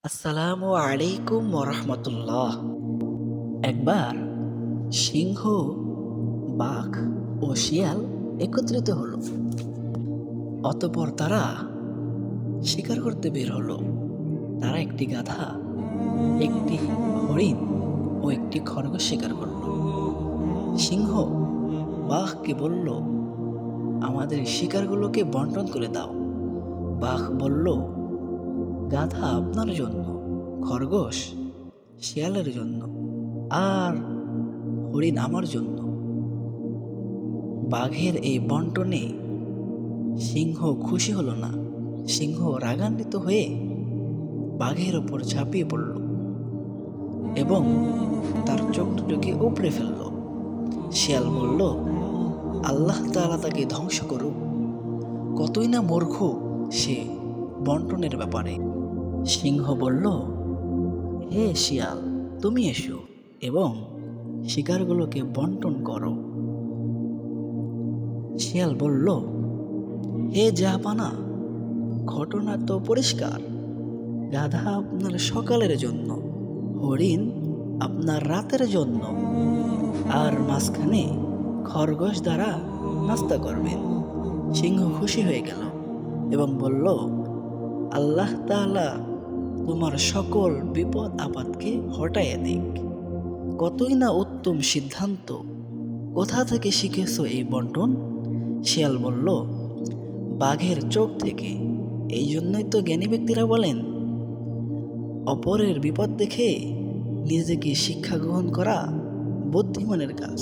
আসসালামু আলাইকুম ওরহমতুল্লাহ। একবার সিংহ, বাঘ ও শিয়াল একত্রিত হলো। অতঃপর তারা শিকার করতে বের হলো। তারা একটি গাধা, একটি হরিণ ও একটি খরগোশ শিকার করলো। সিংহ বাঘকে বলল, আমাদের শিকারগুলোকে বন্টন করে দাও। বাঘ বলল, গাধা আপনার জন্য, খরগোশ শিয়ালের জন্য, আর হরিণ আমার জন্য। বাঘের এই বন্টনে সিংহ খুশি হলো না। সিংহ রাগান্বিত হয়ে বাঘের ওপর ঝাঁপিয়ে পড়ল এবং তার চোখ দুটোকে উপড়ে ফেলল। শিয়াল বলল, আল্লাহ তাআলা তাকে ধ্বংস করুক, কতই না মূর্খ সে বন্টনের ব্যাপারে। সিংহ বলল, হে শিয়াল, তুমি এসো এবং শিকারগুলোকে বন্টন করো। শিয়াল বলল, হে জাহাপানা, ঘটনা তো পরিষ্কার। গাধা আপনার সকালের জন্য, হরিণ আপনার রাতের জন্য, আর মাঝখানে খরগোশ দ্বারা নাস্তা করবেন। সিংহ খুশি হয়ে গেল এবং বলল, আল্লাহ তাআলা তোমার সকল বিপদ আপদকে হটাইয়া দিক। কতই না উত্তম সিদ্ধান্ত! কোথা থেকে শিখেছো এই বন্টন? শিয়াল বলল, বাঘের চোখ থেকে। এই জন্যই তো জ্ঞানী ব্যক্তিরা বলেন, অপরের বিপদ দেখে নিজেকে শিক্ষা গ্রহণ করা বুদ্ধিমানের কাজ।